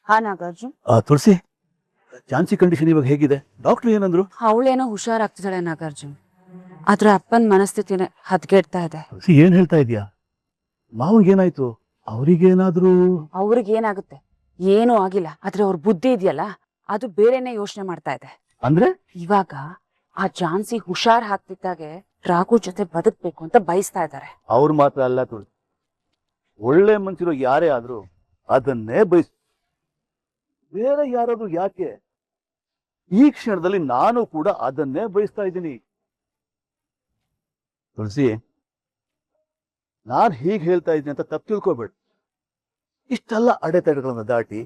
ಹಾ ನಾಗಾರ್ಜುನ್. ತುಳಸಿ, ಝಾನ್ಸಿ ಕಂಡೀಷನ್ ಇವಾಗ ಹೇಗಿದೆ? ಡಾಕ್ಟರ್ ಏನಂದ್ರು? ಅವಳೇನೋ ಹುಷಾರಾಗ್ತಿದ್ದಾಳೆ ನಾಗಾರ್ಜುನ್, ಆದ್ರೆ ಅಪ್ಪನ ಮನಸ್ಥಿತಿನೇ ಹದಗೆಡ್ತಾ ಇದೆ. ತುಳಸಿ, ಏನ್ ಹೇಳ್ತಾ ಇದೀಯಾ? ಮಾವನ್ಗೇನಾಯ್ತು? ಅವ್ರಿಗೇನಾದ್ರೂ? ಅವ್ರಿಗೇನಾಗುತ್ತೆ? ಏನೂ ಆಗಿಲ್ಲ, ಆದ್ರೆ ಅವ್ರ ಬುದ್ಧಿ ಇದೆಯಲ್ಲ ಅದು ಬೇರೆನೆ ಯೋಚನೆ ಮಾಡ್ತಾ ಇದೆ. ಅಂದ್ರೆ ಇವಾಗ ಆ ಝಾನ್ಸಿ ಹುಷಾರ್ ಹಾಕ್ತಿದ್ದಾಗೆ ರಾಘು ಜೊತೆ ಬದುಕ್ಬೇಕು ಅಂತ ಬಯಸ್ತಾ ಇದ್ದಾರೆ. ಅವ್ರು ಮಾತ್ರ ಅಲ್ಲ ತುಳಸಿ, ಒಳ್ಳೆ ಮನ್ಸಿರೋ ಯಾರೇ ಆದ್ರೂ ಅದನ್ನೇ ಬಯಸ್. ಬೇರೆ ಯಾರಾದ್ರೂ ಯಾಕೆ? ಈ ಕ್ಷಣದಲ್ಲಿ ನಾನು ಕೂಡ ಅದನ್ನೇ ಬಯಸ್ತಾ ಇದ್ದೀನಿ. ತುಳಸಿ, ನಾನ್ ಹೀಗೆ ಹೇಳ್ತಾ ಇದ್ದೀನಿ ಅಂತ ತಪ್ಪು ತಿಳ್ಕೊಬೇಡ. ಇಷ್ಟೆಲ್ಲ ಅಡೆತಡೆಗಳನ್ನ ದಾಟಿ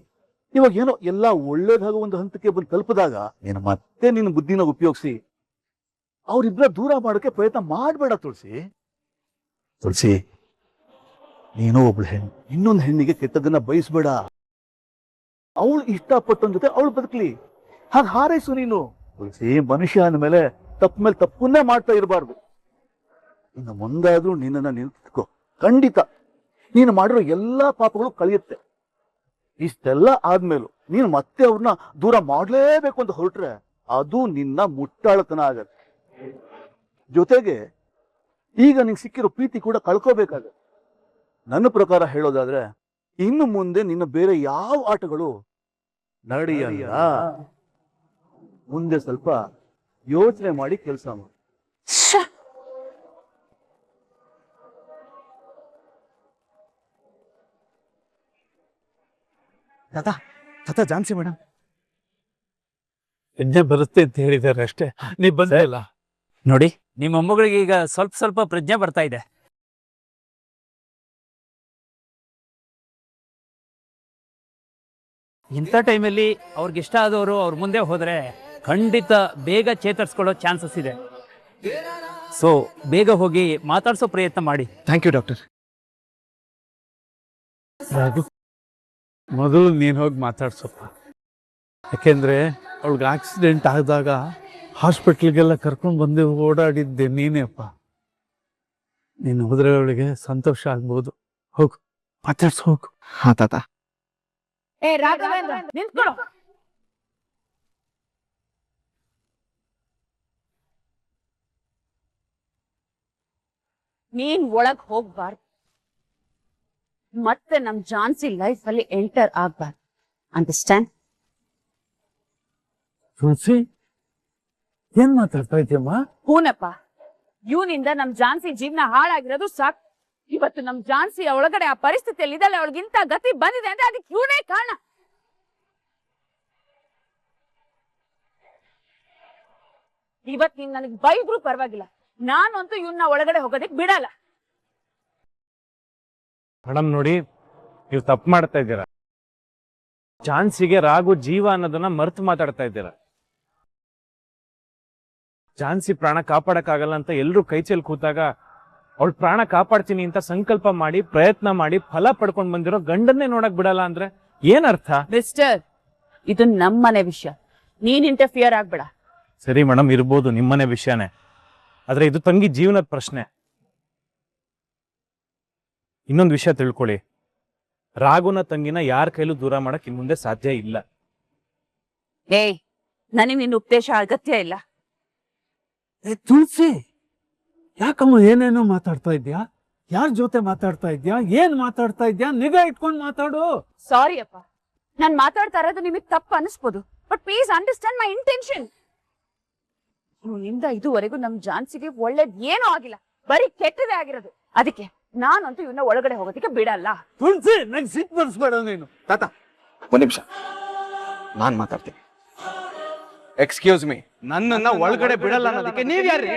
ಇವಾಗ ಏನೋ ಎಲ್ಲ ಒಳ್ಳೇದಾಗ ಒಂದು ಹಂತಕ್ಕೆ ಬಂದು ತಲುಪಿದಾಗ ನೀನು ಮತ್ತೆ ನಿನ್ನ ಬುದ್ಧಿನ ಉಪಯೋಗಿಸಿ ಅವ್ರಿಬ್ರ ದೂರ ಮಾಡೋಕೆ ಪ್ರಯತ್ನ ಮಾಡಬೇಡ ತುಳಸಿ. ತುಳಸಿ, ನೀನು ಒಬ್ಳು ಹೆಣ್ಣು, ಇನ್ನೊಂದು ಹೆಣ್ಣಿಗೆ ಕೆಟ್ಟದನ್ನ ಬಯಸ್ಬೇಡ. ಅವಳು ಇಷ್ಟಪಟ್ಟವನ ಜೊತೆ ಅವಳು ಬದುಕಲಿ, ಹಾಗೆ ಹಾರೈಸು ನೀನು. ತುಳಸಿ, ಮನುಷ್ಯ ಅಂದ್ಮೇಲೆ ತಪ್ಪ ಮೇಲೆ ತಪ್ಪನ್ನೇ ಮಾಡ್ತಾ ಇರಬಾರ್ದು. ಇನ್ನು ಮುಂದಾದ್ರೂ ನಿನ್ನನ್ನ ನಿಂತ್ಕೋ, ಖಂಡಿತ ನೀನು ಮಾಡಿರೋ ಎಲ್ಲಾ ಪಾಪಗಳು ಕಳೆಯುತ್ತೆ. ಇಷ್ಟೆಲ್ಲ ಆದ್ಮೇಲೂ ನೀನು ಮತ್ತೆ ಅವ್ರನ್ನ ದೂರ ಮಾಡ್ಲೇಬೇಕು ಅಂತ ಹೊರಟ್ರೆ ಅದು ನಿನ್ನ ಮುಟ್ಟಾಳತನ ಆಗತ್ತೆ. ಜೊತೆಗೆ ಈಗ ನಿಂಗೆ ಸಿಕ್ಕಿರೋ ಪ್ರೀತಿ ಕೂಡ ಕಳ್ಕೋಬೇಕಾಗತ್ತೆ. ನನ್ನ ಪ್ರಕಾರ ಹೇಳೋದಾದ್ರೆ ಇನ್ನು ಮುಂದೆ ನಿನ್ನ ಬೇರೆ ಯಾವ ಆಟಗಳು ನಡೆಯಲ್ಲ. ಮುಂದೆ ಸ್ವಲ್ಪ ಯೋಚನೆ ಮಾಡಿ ಕೆಲಸ ಮಾಡಿ. ತಾತ ಝಾನ್ಸಿ ಮೇಡಮ್ ಪ್ರಜ್ಞೆ ಬರುತ್ತೆ ಅಂತ ಹೇಳಿದ್ದಾರೆ ಅಷ್ಟೇ, ನೀವು ಬಂದಿಲ್ಲ ನೋಡಿ. ನಿಮ್ಮ ಮೊಮ್ಮಗಳಿಗೆ ಈಗ ಸ್ವಲ್ಪ ಸ್ವಲ್ಪ ಪ್ರಜ್ಞೆ ಬರ್ತಾ ಇದೆ. ಇಂಥ ಟೈಮಲ್ಲಿ ಅವ್ರಿಗೆ ಇಷ್ಟ ಆದವರು ಅವ್ರ ಮುಂದೆ ಹೋದ್ರೆ ಖಂಡಿತ ಬೇಗ ಚೇತರಿಸ್ಕೊಳ್ಳೋ ಚಾನ್ಸಸ್ ಇದೆ. ಸೊ ಬೇಗ ಹೋಗಿ ಮಾತಾಡ್ಸೋ ಪ್ರಯತ್ನ ಮಾಡಿ. Thank you doctor. ಮೊದಲು ನೀನು ಹೋಗಿ ಮಾತಾಡ್ಸಪ್ಪ, ಯಾಕೆಂದ್ರೆ ಅವಳಿಗೆ ಆಕ್ಸಿಡೆಂಟ್ ಆದಾಗ ಹಾಸ್ಪಿಟ್ಲಿಗೆಲ್ಲ ಕರ್ಕೊಂಡು ಬಂದು ಓಡಾಡಿದ್ದೆ ನೀನೇಪ್ಪ. ನೀನು ಹೋದ್ರೆ ಅವಳಿಗೆ ಸಂತೋಷ ಆಗ್ಬೋದು. ಹೋಗು ಮಾತಾಡ್ಸು, ಹೋಗು. ಹಾ ತಾತ. ಏ ರಾಘವೇಂದ್ರ, ನಿಂತ್ಕೊಳ್ಳೋ. ನೀನ್ ಒಳಗ್ ಹೋಗ್ಬಾರ್ದು, ಮತ್ತೆ ನಮ್ ಝಾನ್ಸಿ ಲೈಫ್ ಅಲ್ಲಿ ಎಂಟರ್ ಆಗ್ಬಾರ್ದು. ಅಂಡರ್ಸ್ಟ್ಯಾಂಡ್? ತುಳಸಿ, ಏನ್ ಮಾತಾಡ್ತಾ ಇದೆಯಮ್ಮ? ಹೂನಪ್ಪ, ಇವನಿಂದ ನಮ್ ಝಾನ್ಸಿ ಜೀವನ ಹಾಳಾಗಿರೋದು ಸಾಕು. ಇವತ್ತು ನಮ್ ಝಾನ್ಸಿ ಒಳಗಡೆ ಆ ಪರಿಸ್ಥಿತಿಯಲ್ಲಿ ಇದಲ್ಲ, ಅವಳಿಗಿಂತ ಗತಿ ಬಂದಿದೆ ಅಂದ್ರೆ ಅದಕ್ಕೆ ಇವನೇ ಕಾರಣ. ಇವತ್ ನೀನ್ ನನಗ್ ಬೈದ್ರು ಪರವಾಗಿಲ್ಲ, ನಾನಂತೂ ಇವನ್ನ ಒಳಗಡೆ ಹೋಗೋದಕ್ ಬಿಡಲ್ಲ. ಮೇಡಮ್ ನೋಡಿ, ನೀವು ತಪ್ಪು ಮಾಡ್ತಾ ಇದ್ದೀರಾ. ಝಾನ್ಸಿಗೆ ರಾಘು ಜೀವ ಅನ್ನೋದನ್ನ ಮರೆತು ಮಾತಾಡ್ತಾ ಇದ್ದೀರಾ. ಝಾನ್ಸಿ ಪ್ರಾಣ ಕಾಪಾಡಕ್ಕಾಗಲ್ಲ ಅಂತ ಎಲ್ರು ಕೈ ಚೆಲ್ ಕೂತಾಗ ಅವಳು ಪ್ರಾಣ ಕಾಪಾಡ್ತೀನಿ ಅಂತ ಸಂಕಲ್ಪ ಮಾಡಿ ಪ್ರಯತ್ನ ಮಾಡಿ ಫಲ ಪಡ್ಕೊಂಡ್ ಬಂದಿರೋ ಗಂಡನ್ನೇ ನೋಡಕ್ ಬಿಡಲ್ಲ ಅಂದ್ರೆ ಏನರ್ಥ? ಮಿಸ್ಟರ್, ಇದು ನಮ್ಮನೆ ವಿಷಯ, ನೀನ್ ಇಂಟರ್ಫಿಯರ್ ಆಗ್ಬೇಡ. ಸರಿ ಮೇಡಮ್, ಇರ್ಬೋದು ನಿಮ್ಮನೆ ವಿಷಯನೇ, ಆದ್ರೆ ಇದು ತಂಗಿ ಜೀವನದ ಪ್ರಶ್ನೆ. ಇನ್ನೊಂದು ವಿಷಯ ತಿಳ್ಕೊಳ್ಳಿ, ರಾಘುನ ತಂಗಿನ ಯಾರ ಕೈಲೂ ದೂರ ಮಾಡಕ್ ಇನ್ ಮುಂದೆ ಸಾಧ್ಯ ಇಲ್ಲ. ಏಯ್, ನನಗೆ ನಿನ್ನ ಉಪದೇಶ ಅಗತ್ಯ ಇಲ್ಲ. ತುಳಸಿ, ಯಾಕಮ್ಮ ಏನೇನೋ ಮಾತಾಡ್ತಾ ಇದ್ಯಾ? ಯಾರ ಜೊತೆ ಮಾತಾಡ್ತಾ ಇದ್ಯಾ? ಏನ್ ಮಾತಾಡ್ತಾ ಇದ್ಯಾ? ನಿಗಾ ಇಟ್ಕೊಂಡು ಮಾತಾಡು. ಸಾರಿ ಅಪ್ಪ, ನಾನ್ ಮಾತಾಡ್ತಾ ಇರೋದು ನಿಮಗೆ ತಪ್ಪು ಅನಿಸ್ಬೋದು, but please understand my intention. ನಿಂದ ಇದುವರೆಗೂ ನಮ್ ಝಾನ್ಸಿಗೆ ಒಳ್ಳೇದ್ ಏನೂ ಆಗಿಲ್ಲ, ಬರೀ ಕೆಟ್ಟದೇ ಆಗಿರೋದು. ಅದಕ್ಕೆ ನಾನಂತೂ ಇವನ್ನ ಒಳಗಡೆ ಹೋಗೋದಕ್ಕೆ ಬಿಡಲ್ಲ. ತುಳಸಿ, ನಂಗೆ ಸಿಟ್ಟು ಬರ್ಸ್ಬೇಡ ನೀನು. ತಾತ ಒಂದ್ ನಿಮಿಷ, ನಾನ್ ಮಾತಾಡ್ತೀನಿ. ಎಕ್ಸ್ಕ್ಯೂಸ್ ಮೀ, ನನ್ನನ್ನ ಒಳಗಡೆ ಬಿಡಲ್ಲ ಅನ್ನೋದಕ್ಕೆ ನೀವ್ ಯಾರ್ರಿ?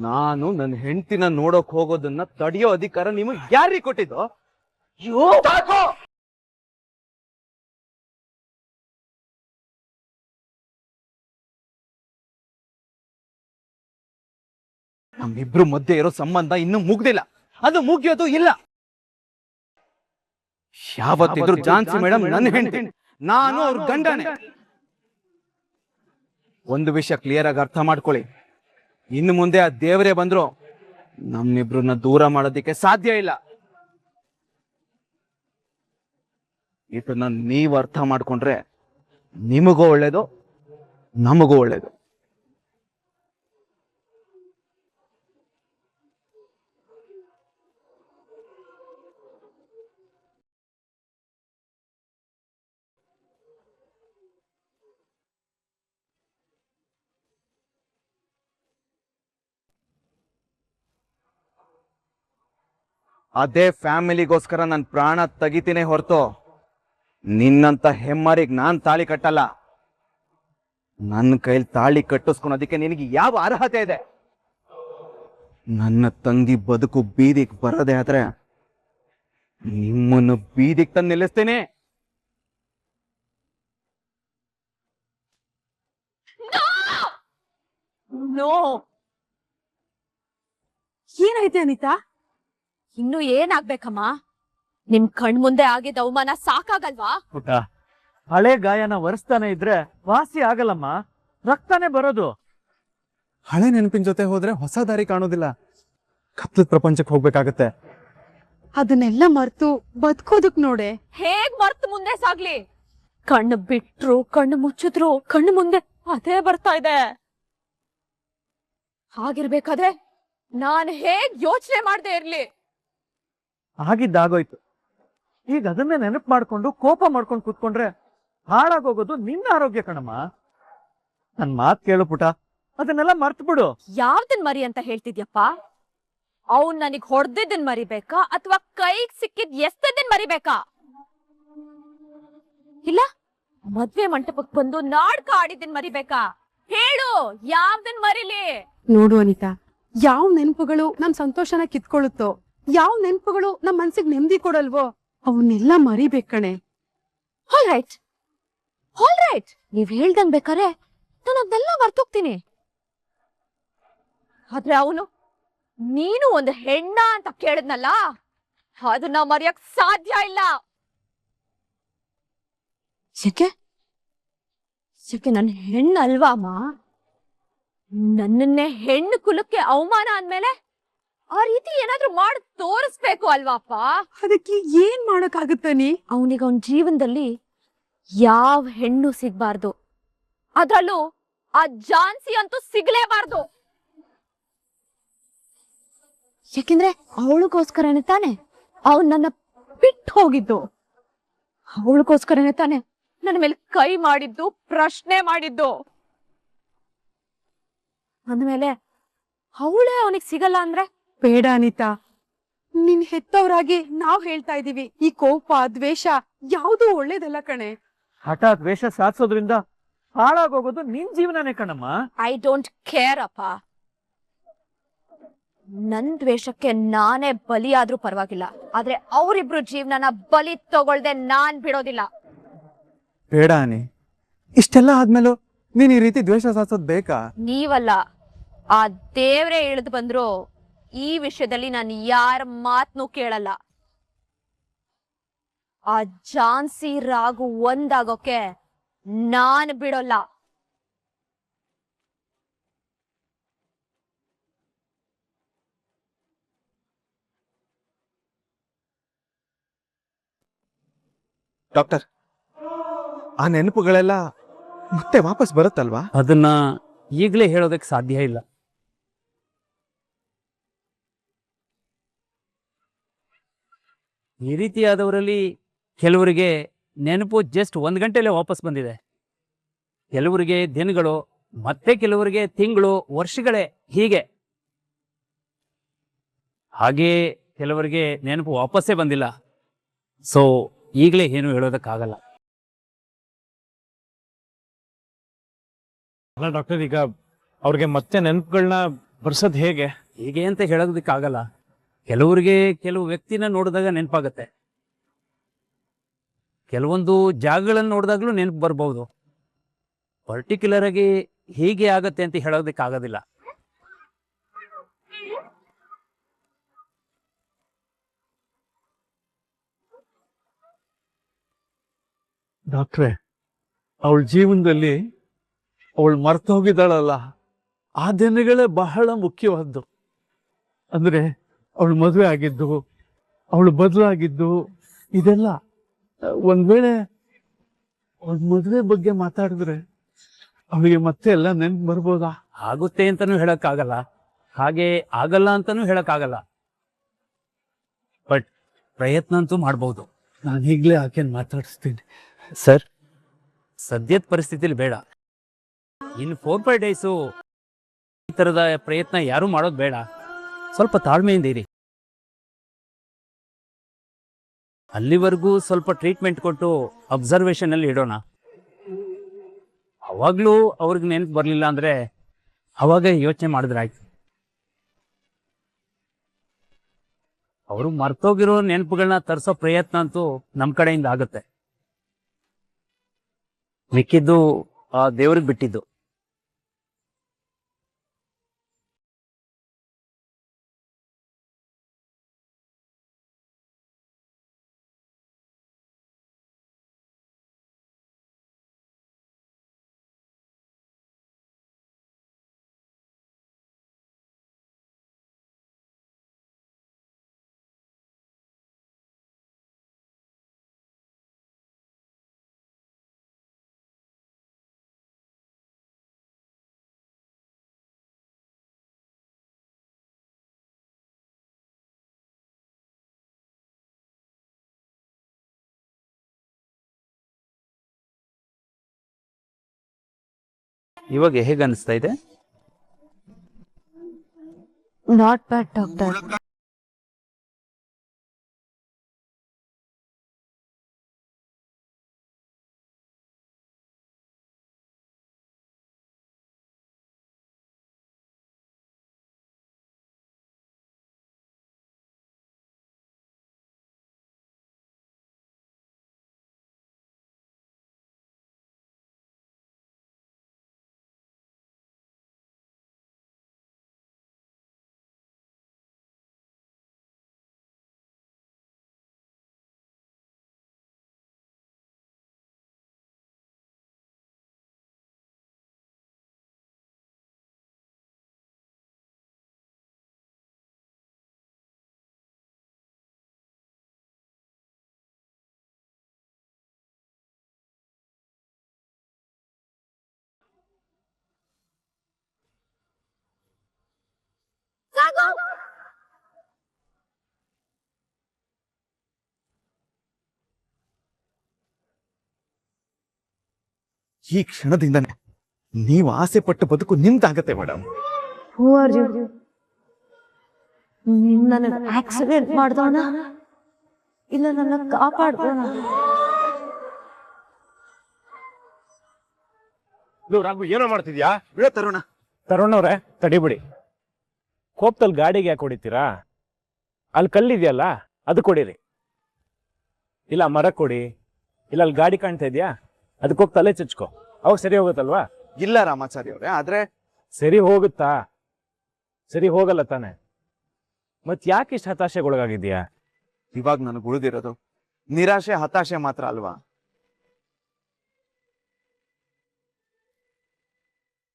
ನಾನು ನನ್ನ ಹೆಂಡತಿನ ನೋಡೋಕ್ ಹೋಗೋದನ್ನ ತಡೆಯೋ ಅಧಿಕಾರ ನಿಮಗ್ ಯಾರೀ ಕೊಟ್ಟಿದ್ದು? ನಮ್ಮಿಬ್ರು ಮಧ್ಯೆ ಇರೋ ಸಂಬಂಧ ಇನ್ನೂ ಮುಗ್ದಿಲ್ಲ, ಅದು ಮುಗಿಯೋದು ಇಲ್ಲ. ಯಾವತ್ತಿದ್ರು ಝಾನ್ಸಿ ಮೇಡಮ್ ನನ್ನ ಹೆಂಡತಿ, ನಾನು ಅವ್ರ ಗಂಡನೇ. ಒಂದು ವಿಷಯ ಕ್ಲಿಯರ್ ಆಗಿ ಅರ್ಥ ಮಾಡ್ಕೊಳ್ಳಿ, ಇನ್ನು ಮುಂದೆ ಆ ದೇವರೇ ಬಂದ್ರು ನಮ್ಮಿಬ್ರನ್ನ ದೂರ ಮಾಡೋದಿಕ್ಕೆ ಸಾಧ್ಯ ಇಲ್ಲ. ಇದನ್ನ ನೀವ್ ಅರ್ಥ ಮಾಡ್ಕೊಂಡ್ರೆ ನಿಮಗೂ ಒಳ್ಳೇದು, ನಮಗೂ ಒಳ್ಳೇದು. ಅದೇ ಫ್ಯಾಮಿಲಿಗೋಸ್ಕರ ನನ್ನ ಪ್ರಾಣ ತೆಗಿತೀನಿ ಹೊರತು ನಿನ್ನಂತ ಹೆಮ್ಮರಿಗೆ ನಾನ್ ತಾಳಿ ಕಟ್ಟಲ್ಲ. ನನ್ನ ಕೈಲಿ ತಾಳಿ ಕಟ್ಟಿಸ್ಕೊಳೋದಿಕ್ಕೆ ನಿನಗೆ ಯಾವ ಅರ್ಹತೆ ಇದೆ? ನನ್ನ ತಂಗಿ ಬದುಕು ಬೀದಿಗೆ ಬರದೆ ಆದ್ರೆ ನಿಮ್ಮನ್ನು ಬೀದಿಗೆ ತಂದು ನಿಲ್ಲಿಸ್ತೇನೆ. ನೋ. ಏನಾಯ್ತು ಅನಿತಾ? ಇನ್ನು ಏನಾಗ್ಬೇಕಮ್ಮ? ನಿಮ್ ಕಣ್ ಮುಂದೆ ಆಗಿದ್ದ ಅವಮಾನ ಸಾಕಾಗಲ್ವಾ? ಪುಟ, ಹಳೆ ಗಾಯನ ಒರೆಸ್ತಾನೆ ಇದ್ರೆ ವಾಸಿ ಆಗಲ್ಲಮ್ಮ, ರಕ್ತಾನೆ ಬರೋದು. ಹಳೆ ನೆನಪಿನ ಜೊತೆ ಹೋದ್ರೆ ಹೊಸ ದಾರಿ ಕಾಣೋದಿಲ್ಲ, ಕತ್ಲದ ಪ್ರಪಂಚಕ್ಕೆ ಹೋಗ್ಬೇಕಾಗತ್ತೆ. ಅದನ್ನೆಲ್ಲ ಮರ್ತು ಬದುಕೋದಕ್ ನೋಡೆ. ಹೇಗ್ ಮರ್ತು ಮುಂದೆ ಸಾಗ್ಲಿ? ಕಣ್ಣು ಬಿಟ್ರು, ಕಣ್ಣು ಮುಚ್ಚಿದ್ರು, ಕಣ್ಣು ಮುಂದೆ ಅದೇ ಬರ್ತಾ ಇದೆ. ಹಾಗಿರ್ಬೇಕಾದ್ರೆ ನಾನ್ ಹೇಗ್ ಯೋಚನೆ ಮಾಡ್ದೆ ಇರ್ಲಿ? ಆಗಿದ್ದಾಗೋಯ್ತು. ಈಗ ಅದನ್ನೇ ನೆನಪು ಮಾಡ್ಕೊಂಡು ಕೋಪ ಮಾಡ್ಕೊಂಡು ಕೂತ್ಕೊಂಡ್ರೆ ಹಾಳಾಗೋಗೋದು ನಿನ್ನ ಆರೋಗ್ಯ ಕಣಮ್ಮ. ನನ್ ಮಾತ್ ಕೇಳು ಪುಟ, ಅದನ್ನೆಲ್ಲ ಮರ್ತು ಬಿಡು. ಯಾವ್ದನ್ ಮರಿ ಅಂತ ಹೇಳ್ತಿದ್ಯಪ್ಪ? ಅವ್ನ್ ನನಗ್ ಹೊಡೆದಿದ್ದನ್ ಮರಿಬೇಕಾ ಅಥವಾ ಕೈಗ್ ಸಿಕ್ಕಿದ್ ಎಸ್ತದನ್ ಮರಿಬೇಕಾ? ಇಲ್ಲ ಮದ್ವೆ ಮಂಟಪಕ್ ಬಂದು ನಾಡ್ಕ ಆಡಿದ್ದನ್ ಮರಿಬೇಕಾ? ಹೇಳು, ಯಾವ್ದನ್ ಮರಿಲಿ? ನೋಡು ಅನಿತಾ, ಯಾವ ನೆನಪುಗಳು ನಮ್ ಸಂತೋಷನ ಕಿತ್ಕೊಳ್ಳುತ್ತೋ, ಯಾವ ನೆನಪುಗಳು ನಮ್ ಮನ್ಸಿಗೆ ನೆಮ್ಮದಿ ಕೊಡಲ್ವೋ ಅವನ್ನೆಲ್ಲ ಮರಿಬೇಕಣೆ. All right, all right. ನೀವ್ ಹೇಳ್ದಂಗ್ ಬೇಕಾರೆ ನಾನು ಅದನ್ನೆಲ್ಲ ಮರ್ತೋಗ್ತೀನಿ. ಆದ್ರೆ ಅವನು ನೀನು ಒಂದು ಹೆಣ್ಣ ಅಂತ ಕೇಳಿದ್ನಲ್ಲ, ಅದನ್ನ ಮರೆಯಕ್ ಸಾಧ್ಯ ಇಲ್ಲ. ಯಾಕೆ ಯಾಕೆ ನನ್ ಹೆಣ್ಣು ಅಲ್ವಾ ಅಮ್ಮ? ನನ್ನನ್ನೇ ಹೆಣ್ಣು ಕುಲಕ್ಕೆ ಅವಮಾನ ಅಂದ್ಮೇಲೆ ಆ ರೀತಿ ಏನಾದ್ರೂ ಮಾಡಿ ತೋರಿಸ್ಬೇಕು ಅಲ್ವಾಪ್ಪ? ಅದಕ್ಕೆ ಏನ್ ಮಾಡಕ್ಕಾಗುತ್ತ ನೀ? ಅವನಿಗೆ ಅವನ ಜೀವನದಲ್ಲಿ ಯಾವ ಹೆಣ್ಣು ಸಿಗ್ಬಾರ್ದು, ಅದ್ರಲ್ಲೂ ಆ ಝಾನ್ಸಿ ಅಂತೂ ಸಿಗ್ಲೇಬಾರ್ದು. ಯಾಕೆಂದ್ರೆ ಅವಳಿಗೋಸ್ಕರನೇ ತಾನೆ ಅವನ್ ನನ್ನ ಬಿಟ್ಟು ಹೋಗಿದ್ದು. ಅವಳಿಗೋಸ್ಕರನೇ ತಾನೆ ನನ್ನ ಮೇಲೆ ಕೈ ಮಾಡಿದ್ದು, ಪ್ರಶ್ನೆ ಮಾಡಿದ್ದು. ಅಂದ್ಮೇಲೆ ಅವಳೇ ಅವನಿಗೆ ಸಿಗಲ್ಲ ಅಂದ್ರೆ? ಬೇಡ ಅನಿತಾ, ನಿನ್ ಹೆತ್ತವರಾಗಿ ನಾವ್ ಹೇಳ್ತಾ ಇದೀವಿ, ಈ ಕೋಪ ದ್ವೇಷ ಯಾವ್ದು ಒಳ್ಳೇದಲ್ಲ ಕಣೆ. ಹಠ ದ್ವೇಷ ಸಾಧಿಸೋದ್ರಿಂದ ಹಾಳಾಗೋಗೋದು ನಿನ್ ಜೀವನನೇ ಕಣಮ್ಮ. ಐ ಡೋಂಟ್ ಕೇರ್ ಅಪ್ಪ. ನನ್ ದ್ವೇಷಕ್ಕೆ ನಾನೇ ಬಲಿಯಾದ್ರೂ ಪರವಾಗಿಲ್ಲ, ಆದ್ರೆ ಅವರಿಬ್ರು ಜೀವನನ ಬಲಿ ತಗೊಳ್ದೆ ನಾನ್ ಬಿಡೋದಿಲ್ಲ. ಬೇಡ ಅನಿ, ಇಷ್ಟೆಲ್ಲ ಆದ್ಮೇಲೂ ನೀನ್ ಈ ರೀತಿ ದ್ವೇಷ ಸಾಧಿಸೋದ್ ಬೇಕಾ? ನೀವಲ್ಲ, ಆ ದೇವ್ರೇ ಇಳಿದು ಬಂದ್ರು ಈ ವಿಷಯದಲ್ಲಿ ನಾನು ಯಾರ ಮಾತನ್ನು ಕೇಳಲ್ಲ. ಆ ಝಾನ್ಸಿ ರಾಗು ಒಂದಾಗೋಕೆ ನಾನ್ ಬಿಡೋಲ್ಲ. ಡಾಕ್ಟರ್, ಆ ನೆನಪುಗಳೆಲ್ಲ ಮತ್ತೆ ವಾಪಸ್ ಬರುತ್ತಲ್ವಾ? ಅದನ್ನ ಈಗಲೇ ಹೇಳೋದಕ್ಕೆ ಸಾಧ್ಯ ಇಲ್ಲ. ಈ ರೀತಿಯಾದವರಲ್ಲಿ ಕೆಲವರಿಗೆ ನೆನಪು ಜಸ್ಟ್ 1 ಗಂಟೆಲೇ ವಾಪಸ್ ಬಂದಿದೆ, ಕೆಲವರಿಗೆ ದಿನಗಳು, ಮತ್ತೆ ಕೆಲವರಿಗೆ ತಿಂಗಳು, ವರ್ಷಗಳೇ, ಹೀಗೆ. ಹಾಗೇ ಕೆಲವರಿಗೆ ನೆನಪು ವಾಪಸ್ಸೇ ಬಂದಿಲ್ಲ. ಸೊ ಈಗಲೇ ಏನು ಹೇಳೋದಕ್ಕಾಗಲ್ಲ. ಅಲ್ಲ ಡಾಕ್ಟರ್, ಈಗ ಅವ್ರಿಗೆ ಮತ್ತೆ ನೆನಪುಗಳನ್ನ ಬರ್ಸೋದ್ ಹೇಗೆ? ಹೀಗೆ ಅಂತ ಹೇಳೋದಕ್ಕಾಗಲ್ಲ. ಕೆಲವರಿಗೆ ಕೆಲವು ವ್ಯಕ್ತಿನ ನೋಡಿದಾಗ ನೆನಪಾಗತ್ತೆ, ಕೆಲವೊಂದು ಜಾಗಗಳನ್ನು ನೋಡಿದಾಗ್ಲೂ ನೆನಪು ಬರ್ಬೋದು. ಪರ್ಟಿಕ್ಯುಲರ್ ಆಗಿ ಹೀಗೆ ಆಗತ್ತೆ ಅಂತ ಹೇಳೋದಕ್ಕಾಗೋದಿಲ್ಲ. ಡಾಕ್ಟ್ರೆ, ಅವಳ ಜೀವನದಲ್ಲಿ ಅವಳು ಮರ್ತು ಹೋಗಿದ್ದಾಳಲ್ಲ, ಆ ದಿನಗಳೇ ಬಹಳ ಮುಖ್ಯವಾದ್ದು. ಅಂದ್ರೆ ಅವಳು ಮದುವೆ ಆಗಿದ್ದು, ಅವಳು ಬದಲಾಗಿದ್ದು, ಇದೆಲ್ಲ ಒಂದ್ ವೇಳೆ ಅವಳ ಮದುವೆ ಬಗ್ಗೆ ಮಾತಾಡಿದ್ರೆ ಅವಳಿಗೆ ಮತ್ತೆ ಎಲ್ಲ ನೆನ್ಪು ಬರ್ಬೋದಾ? ಆಗುತ್ತೆ ಅಂತಾನೂ ಹೇಳಕ್ಕಾಗಲ್ಲ, ಹಾಗೆ ಆಗಲ್ಲ ಅಂತಾನೂ ಹೇಳಕ್ಕಾಗಲ್ಲ. ಬಟ್ ಪ್ರಯತ್ನ ಅಂತೂ ಮಾಡ್ಬೋದು. ನಾನು ಈಗಲೇ ಆಕೆನ್ ಮಾತಾಡಿಸ್ತೀನಿ. ಸರ್, ಸದ್ಯದ ಪರಿಸ್ಥಿತಿಲಿ ಬೇಡ. ಇನ್ನು 4-5 ಡೇಸು ಈ ಥರದ ಪ್ರಯತ್ನ ಯಾರೂ ಮಾಡೋದು ಬೇಡ. ಸ್ವಲ್ಪ ತಾಳ್ಮೆಯಿಂದ ಇರಿ. ಅಲ್ಲಿವರೆಗೂ ಸ್ವಲ್ಪ ಟ್ರೀಟ್ಮೆಂಟ್ ಕೊಟ್ಟು ಅಬ್ಸರ್ವೇಷನ್ ಅಲ್ಲಿ ಇಡೋಣ. ಅವಾಗ್ಲೂ ಅವ್ರಿಗೆ ನೆನಪು ಬರಲಿಲ್ಲ ಅಂದ್ರೆ ಅವಾಗ ಯೋಚನೆ ಮಾಡಿದ್ರೆ ಆಯ್ತು. ಅವರು ಮರ್ತೋಗಿರೋ ನೆನಪುಗಳನ್ನ ತರಿಸೋ ಪ್ರಯತ್ನ ಅಂತೂ ನಮ್ಮ ಕಡೆಯಿಂದ ಆಗುತ್ತೆ. ಮಿಕ್ಕಿದ್ದು ಆ ದೇವ್ರಿಗೆ ಬಿಟ್ಟಿದ್ದು. ಇವಾಗ ಹೇಗೆ ಅನಿಸ್ತಾ ಇದೆ? Not bad doctor. ಈ ಕ್ಷಣದಿಂದನೇ ನೀವು ಆಸೆ ಪಟ್ಟ ಬದುಕು ನಿಮ್ದಾಗತ್ತೆ ಮೇಡಮ್. ನನಗೆ ಆಕ್ಸಿಡೆಂಟ್ ಮಾಡ್ದವನ ಇಲ್ಲ ನನ್ನ ಕಾಪಾಡ್ದವನ? ರಾಘು ಏನೋ ಮಾಡ್ತಿದ್ಯಾ? ಬಿಡ ತರುಣ. ತರುಣ್ ಅವ್ರೆ, ತಡಿಬಿಡಿ. ಕೋಪದಲ್ಲಿ ಗಾಡಿಗೆ ಯಾಕೆ ಹೊಡಿತೀರಾ? ಅಲ್ಲಿ ಕಲ್ಲಿದೆಯಲ್ಲ, ಅದು ಕೊಡಿರಿ. ಇಲ್ಲ ಮರ ಕೊಡಿ, ಇಲ್ಲ ಅಲ್ಲಿ ಗಾಡಿ ಕಾಣ್ತಾ ಇದೆಯಾ, ಅದಕ್ಕೋಗಿ ತಲೆ ಚಚ್ಕೊ, ಅವಾಗ ಸರಿ ಹೋಗುತ್ತಲ್ವಾ? ಇಲ್ಲ ರಾಮಾಚಾರಿ ಅವ್ರೆ, ಆದ್ರೆ ಸರಿ ಹೋಗುತ್ತಾ? ಸರಿ ಹೋಗಲ್ಲ ತಾನೆ. ಮತ್ ಯಾಕೆ ಇಷ್ಟು ಹತಾಶೆಗೊಳಗಾಗಿದ್ಯಾ? ಇವಾಗ ನನಗೆ ಉಳಿದಿರೋದು ನಿರಾಶೆ ಹತಾಶೆ ಮಾತ್ರ ಅಲ್ವಾ?